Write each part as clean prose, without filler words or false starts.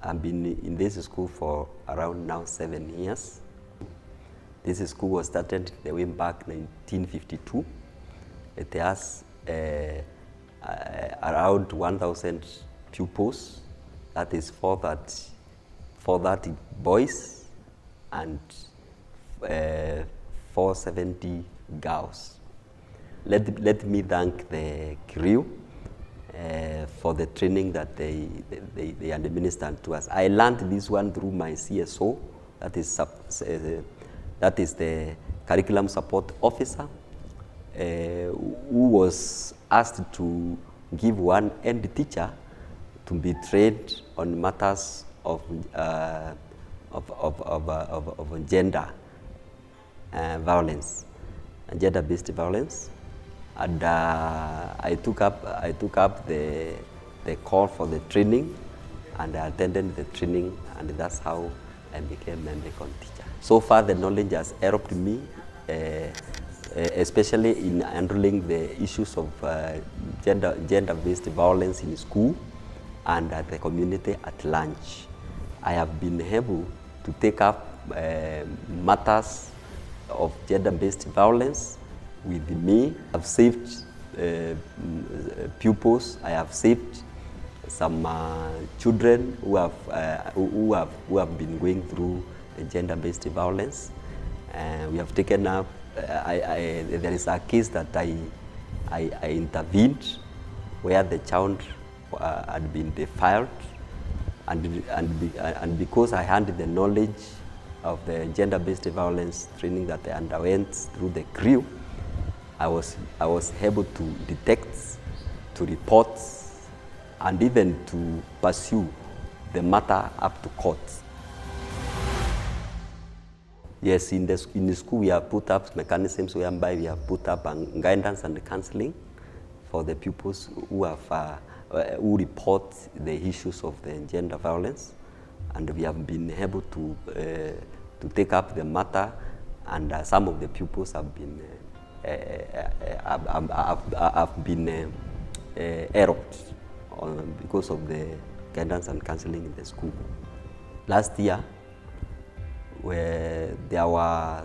I've been in this school for around now 7 years. This school was started the way back 1952. It has around 1,000 pupils. That is 430 boys and 470 girls. Let me thank the crew for the training that they administered to us. I learned this one through my CSO, that is the curriculum support officer, who was asked to give one end teacher to be trained on matters of gender violence, gender-based violence. And I took up the call for the training, and I attended the training, and that's how I became a MECON teacher. So far, the knowledge has helped me, especially in handling the issues of gender-based violence in school and at the community at large. I have been able to take up matters of gender-based violence with me. I've saved pupils. I have saved some children who have been going through the gender-based violence. We have taken up. There is a case that I intervened where the child had been defiled, and because I had the knowledge of the gender-based violence training that I underwent through the crew, I was able to detect, to report, and even to pursue the matter up to court. Yes, in the school we have put up mechanisms whereby we have put up guidance and counseling for the pupils who report the issues of the gender violence, and we have been able to take up the matter, and some of the pupils have been helped because of the guidance and counseling in the school. Last year, where there were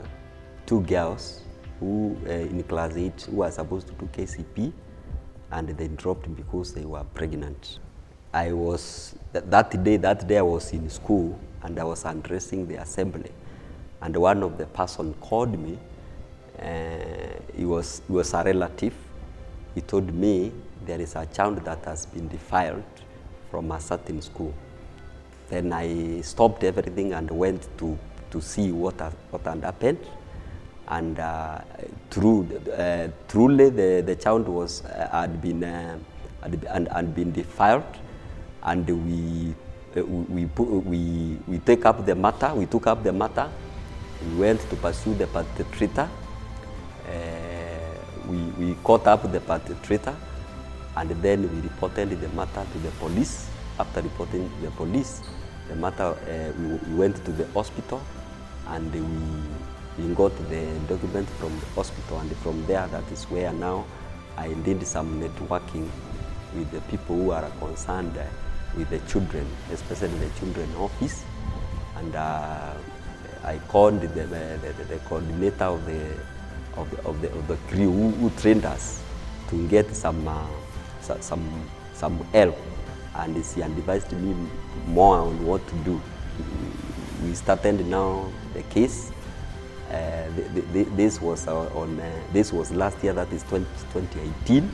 2 girls who in class 8 who were supposed to do KCP, and they dropped because they were pregnant. I was that day I was in school, and I was addressing the assembly, and one of the person called me. He was a relative. He told me there is a child that has been defiled from a certain school. Then I stopped everything and went to see what had happened. And truly the child had been defiled, and we took up the matter. We went to pursue the perpetrator. We caught up the perpetrator, and then we reported the matter to the police. After reporting to the police, the matter, we went to the hospital, and we got the document from the hospital, and from there, that is where now I did some networking with the people who are concerned with the children, especially the children office, and I called the coordinator of the crew who trained us to get some help, and she advised me more on what to do. We started now the case. This was last year, that is 2018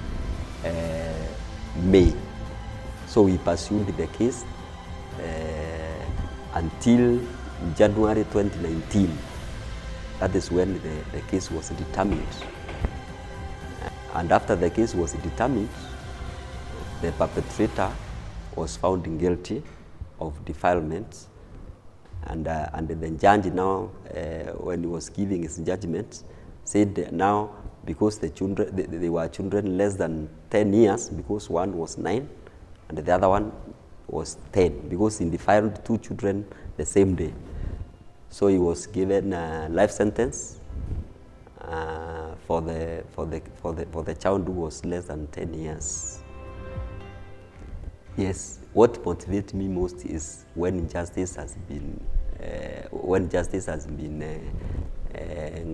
May. So we pursued the case until January 2019. That is when the case was determined. And after the case was determined, the perpetrator was found guilty of defilement. And the judge now, when he was giving his judgment, said now, because they were children less than 10 years, because one was 9 and the other one was 10, because he defiled 2 children the same day. So he was given a life sentence for the child who was less than 10 years. Yes, what motivates me most is when justice has been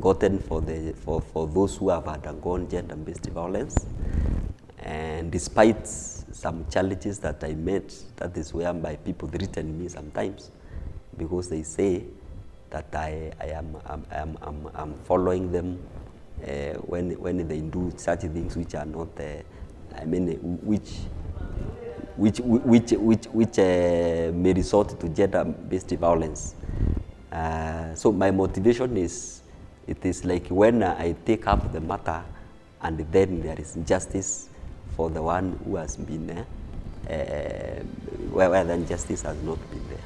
gotten for those who have undergone gender-based violence, and despite some challenges that I met, that is whereby people threaten me sometimes because they say that I'm following them when they do such things which are not, which may resort to gender-based violence. So my motivation is, it is like when I take up the matter and then there is justice for the one who has been, where then justice has not been there.